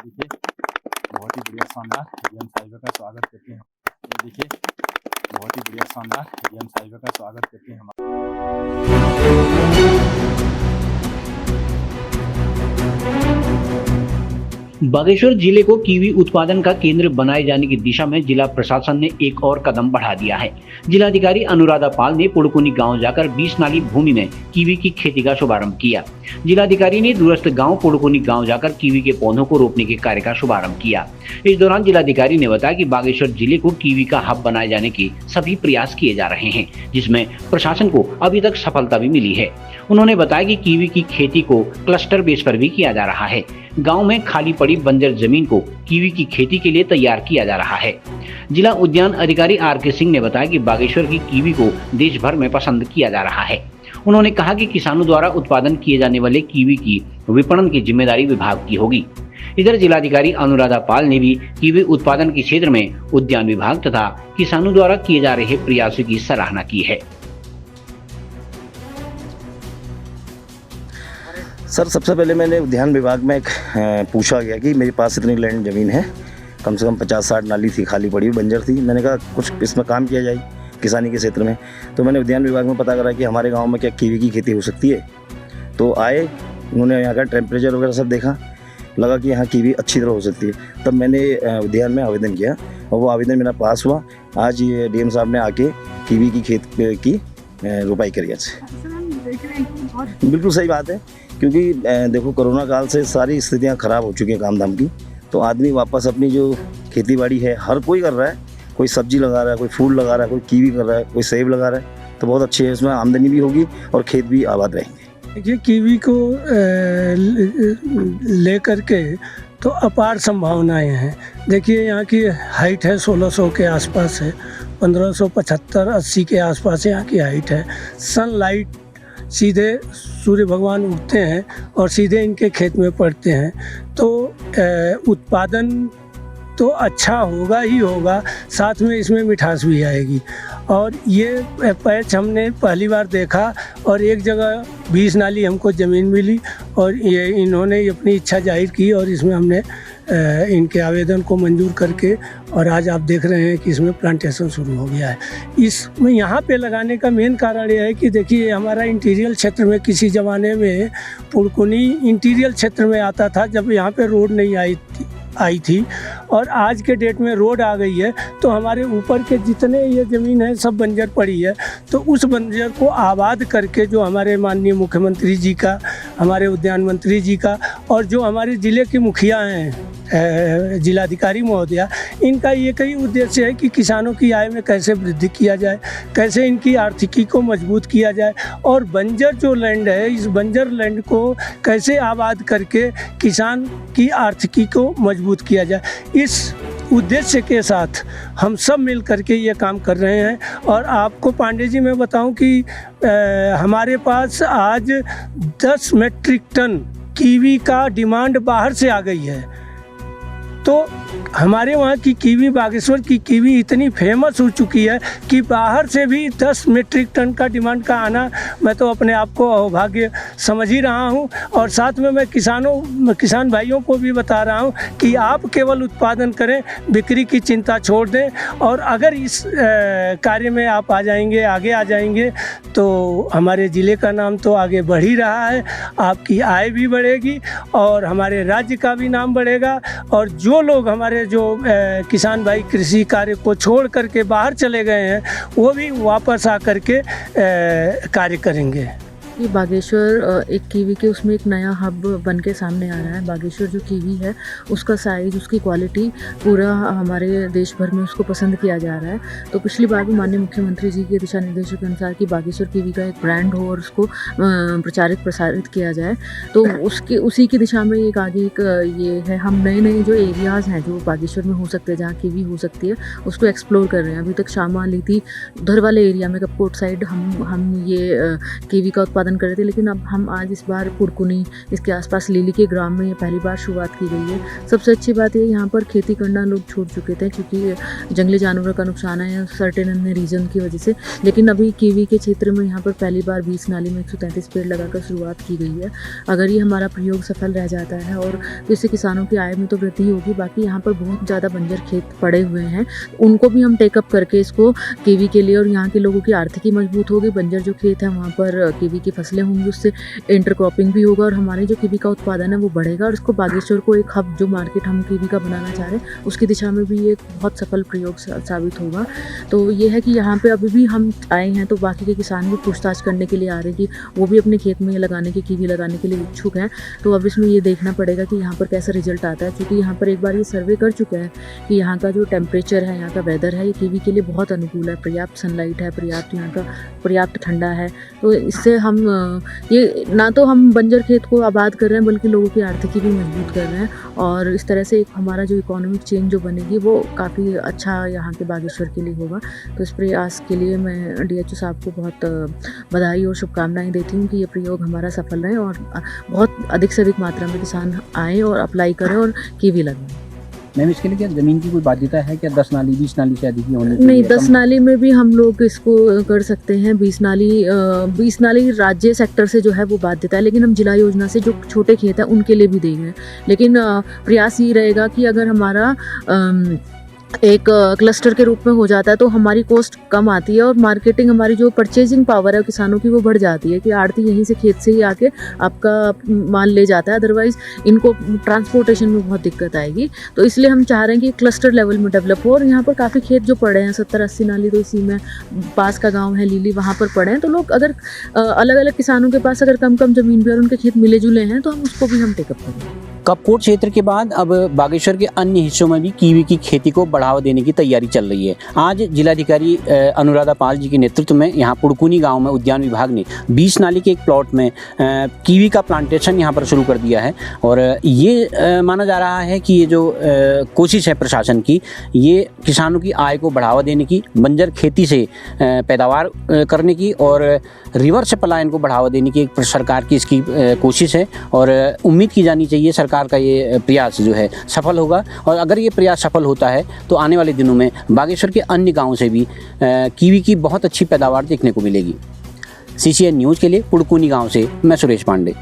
देखिए बहुत ही बढ़िया शानदार एडीएम साहिबा का स्वागत करते हैं। ये देखिए बहुत ही बढ़िया शानदार एडीएम साहिबा का स्वागत करते हैं हम। बागेश्वर जिले को कीवी उत्पादन का केंद्र बनाए जाने की दिशा में जिला प्रशासन ने एक और कदम बढ़ा दिया है। जिलाधिकारी अनुराधा पाल ने पुड़कुनी गांव जाकर 20 नाली भूमि में कीवी की खेती का शुभारंभ किया। जिलाधिकारी ने दूरस्थ गांव पुड़कुनी गांव जाकर कीवी के पौधों को रोपने के कार्य का शुभारंभ किया। इस दौरान जिलाधिकारी ने बताया कि बागेश्वर जिले को कीवी का हब बनाए जाने के सभी प्रयास किए जा रहे हैं, जिसमें प्रशासन को अभी तक सफलता भी मिली है। उन्होंने बताया कि कीवी की खेती को क्लस्टर बेस पर भी किया जा रहा है। गांव में खाली पड़ी बंजर जमीन को कीवी की खेती के लिए तैयार किया जा रहा है। जिला उद्यान अधिकारी आर.के. सिंह ने बताया कि बागेश्वर की कीवी को देश भर में पसंद किया जा रहा है। उन्होंने कहा कि किसानों द्वारा उत्पादन किए जाने वाले कीवी की विपणन की जिम्मेदारी विभाग की होगी। इधर जिलाधिकारी अनुराधा पाल ने भी कीवी उत्पादन के क्षेत्र में उद्यान विभाग तथा किसानों द्वारा किए जा रहे प्रयासों की सराहना की है। सर, सबसे पहले मैंने उद्यान विभाग में पूछा गया कि मेरे पास इतनी लैंड ज़मीन है, कम से कम 50-60 नाली थी, खाली पड़ी हुई बंजर थी। मैंने कहा कुछ इसमें काम किया जाए किसानी के क्षेत्र में। तो मैंने उद्यान विभाग में पता करा कि हमारे गांव में क्या कीवी की खेती हो सकती है। तो आए, उन्होंने यहाँ का टेम्परेचर वगैरह सब देखा, लगा कि यहाँ कीवी अच्छी तरह हो सकती है। तब मैंने उद्यान में आवेदन किया और वो आवेदन मेरा पास हुआ। आज ये डीएम साहब ने आके कीवी की खेत की रोपाई करी। बिल्कुल सही बात है, क्योंकि देखो कोरोना काल से सारी स्थितियां खराब हो चुकी हैं काम धाम की। तो आदमी वापस अपनी जो खेती बाड़ी है हर कोई कर रहा है, कोई सब्जी लगा रहा है, कोई फूल लगा रहा है, कोई कीवी कर रहा है, कोई सेब लगा रहा है। तो बहुत अच्छी है, इसमें आमदनी भी होगी और खेत भी आबाद रहेंगे। देखिए, कीवी को ले करके तो अपार संभावनाएं हैं। देखिए, यहाँ की हाइट है 1600 के आसपास है, 1575-80 के आसपास यहाँ की हाइट है। सनलाइट सीधे सूर्य भगवान उगते हैं और सीधे इनके खेत में पड़ते हैं। तो उत्पादन तो अच्छा होगा ही होगा, साथ में इसमें मिठास भी आएगी। और ये पैच हमने पहली बार देखा और एक जगह 20 नाली हमको ज़मीन मिली और ये इन्होंने अपनी इच्छा जाहिर की और इसमें हमने इनके आवेदन को मंजूर करके और आज आप देख रहे हैं कि इसमें प्लांटेशन शुरू हो गया है। इसमें यहाँ पे लगाने का मेन कारण ये है कि देखिए, हमारा इंटीरियल क्षेत्र में किसी ज़माने में पुड़कुनी इंटीरियल क्षेत्र में आता था, जब यहाँ पे रोड नहीं आई थी और आज के डेट में रोड आ गई है। तो हमारे ऊपर के जितने ये ज़मीन है सब बंजर पड़ी है। तो उस बंजर को आबाद करके जो हमारे माननीय मुख्यमंत्री जी का, हमारे उद्यान मंत्री जी का और जो हमारे ज़िले के मुखिया हैं जिलाधिकारी महोदया, इनका ये कई उद्देश्य है कि किसानों की आय में कैसे वृद्धि किया जाए, कैसे इनकी आर्थिकी को मजबूत किया जाए और बंजर जो लैंड है, इस बंजर लैंड को कैसे आबाद करके किसान की आर्थिकी को मजबूत किया जाए। इस उद्देश्य के साथ हम सब मिल करके ये काम कर रहे हैं। और आपको पांडे जी मैं बताऊं कि हमारे पास आज 10 मेट्रिक टन कीवी का डिमांड बाहर से आ गई है। तो हमारे वहाँ की कीवी, बागेश्वर की कीवी इतनी फेमस हो चुकी है कि बाहर से भी 10 मेट्रिक टन का डिमांड का आना, मैं तो अपने आप को अभाग्य समझ ही रहा हूँ। और साथ में मैं किसान भाइयों को भी बता रहा हूँ कि आप केवल उत्पादन करें, बिक्री की चिंता छोड़ दें। और अगर इस कार्य में आप आगे आ जाएंगे तो हमारे ज़िले का नाम तो आगे बढ़ ही रहा है, आपकी आय भी बढ़ेगी और हमारे राज्य का भी नाम बढ़ेगा। और जो लोग हमारे जो किसान भाई कृषि कार्य को छोड़ करके बाहर चले गए हैं, वो भी वापस आ करके कार्य करेंगे। ये बागेश्वर एक कीवी के उसमें एक नया हब बन के सामने आ रहा है। बागेश्वर जो कीवी है उसका साइज़, उसकी क्वालिटी पूरा हमारे देश भर में उसको पसंद किया जा रहा है। तो पिछली बार भी माननीय मुख्यमंत्री जी के दिशा निर्देशों के अनुसार कि बागेश्वर कीवी का एक ब्रांड हो और उसको प्रसारित किया जाए, तो उसी की दिशा में एक आगे एक ये है, हम नए जो एरियाज़ हैं जो बागेश्वर में हो सकते हैं, जहाँ कीवी हो सकती है, उसको एक्सप्लोर कर रहे हैं। अभी तक शामा, लीती, उधर वाले एरिया में कपकोट साइड हम ये कीवी का उत्पादन उत्पादन कर रहे थे, लेकिन अब हम आज इस बार पुड़कुनी, इसके आसपास लीली के ग्राम में ये पहली बार शुरुआत की गई है। सबसे अच्छी बात ये यहाँ पर खेती करना लोग छोड़ चुके थे क्योंकि जंगली जानवरों का नुकसान है सर्टेन अन्य रीजन की वजह से, लेकिन अभी कीवी के क्षेत्र में यहाँ पर पहली बार 20 नाली में 133 पेड़ लगाकर शुरुआत की गई है। अगर ये हमारा प्रयोग सफल रह जाता है और तो इससे किसानों की आय में तो वृद्धि होगी। बाकी यहाँ पर बहुत ज़्यादा बंजर खेत पड़े हुए हैं, उनको भी हम टेकअप करके इसको कीवी के लिए, और यहाँ के लोगों की आर्थिकी मजबूत होगी। बंजर जो खेत है वहाँ पर कीवी की फसलें होंगी, उससे इंटरक्रॉपिंग भी होगा और हमारी जो कीवी का उत्पादन है वो बढ़ेगा। और इसको बागेश्वर को एक हब, जो मार्केट हम कीवी का बनाना चाह रहे हैं, उसकी दिशा में भी ये बहुत सफल प्रयोग साबित होगा। तो ये है कि यहाँ पे अभी भी हम आए हैं तो बाकी के किसान भी पूछताछ करने के लिए आ रहे हैं कि वो भी अपने खेत में लगाने की, कीवी लगाने के लिए इच्छुक हैं। तो अब इसमें ये देखना पड़ेगा कि यहाँ पर कैसा रिजल्ट आता है, क्योंकि यहाँ पर एक बार ये सर्वे कर चुका है कि यहाँ का जो टेम्परेचर है, यहाँ का वेदर है, ये कीवी के लिए बहुत अनुकूल है। पर्याप्त सनलाइट है, पर्याप्त ठंडा है। तो इससे हम ये ना तो हम बंजर खेत को आबाद कर रहे हैं बल्कि लोगों की आर्थिकी भी मजबूत कर रहे हैं, और इस तरह से एक हमारा जो इकोनॉमिक चेंज जो बनेगी वो काफ़ी अच्छा यहाँ के बागेश्वर के लिए होगा। तो इस प्रयास के लिए मैं DHO साहब को बहुत बधाई और शुभकामनाएं देती हूँ कि ये प्रयोग हमारा सफल रहे और बहुत अधिक से अधिक मात्रा में किसान आएँ और अप्लाई करें और कीवी लगाएं। मैम, इसके लिए क्या ज़मीन की कोई बाध्यता है क्या? 10 नाली 20 नाली से अधिक ही होनी चाहिए? नहीं, 10 नाली में भी हम लोग इसको कर सकते हैं। 20 नाली राज्य सेक्टर से जो है वो बाध्यता है, लेकिन हम जिला योजना से जो छोटे खेत हैं उनके लिए भी देंगे। लेकिन प्रयास ये रहेगा कि अगर हमारा एक क्लस्टर के रूप में हो जाता है तो हमारी कॉस्ट कम आती है और मार्केटिंग, हमारी जो परचेजिंग पावर है किसानों की वो बढ़ जाती है कि आड़ती यहीं से खेत से ही आके आपका माल ले जाता है। अदरवाइज़ इनको ट्रांसपोर्टेशन में बहुत दिक्कत आएगी। तो इसलिए हम चाह रहे हैं कि क्लस्टर लेवल में डेवलप हो। और यहाँ पर काफ़ी खेत जो पड़े हैं 70-80 नाली, तो इसी में पास का गाँव है लीली, वहाँ पर पड़े हैं। तो लोग अगर अलग अलग किसानों के पास अगर कम ज़मीन भी और उनके खेत मिले जुले हैं तो हम उसको भी हम टेकअप करेंगे। कपकोट क्षेत्र के बाद अब बागेश्वर के अन्य हिस्सों में भी कीवी की खेती को बढ़ावा देने की तैयारी चल रही है। आज जिलाधिकारी अनुराधा पाल जी के नेतृत्व में यहाँ पुड़कुनी गांव में उद्यान विभाग ने 20 नाली के एक प्लॉट में कीवी का प्लांटेशन यहाँ पर शुरू कर दिया है। और ये माना जा रहा है कि ये जो कोशिश है प्रशासन की, ये किसानों की आय को बढ़ावा देने की, बंजर खेती से पैदावार करने की और रिवर्स पलायन को बढ़ावा देने की एक सरकार की इसकी कोशिश है। और उम्मीद की जानी चाहिए सरकार का ये प्रयास जो है सफल होगा। और अगर ये प्रयास सफल होता है तो आने वाले दिनों में बागेश्वर के अन्य गांवों से भी कीवी की बहुत अच्छी पैदावार देखने को मिलेगी। CCN न्यूज़ के लिए पुड़कुनी गांव से मैं सुरेश पांडे।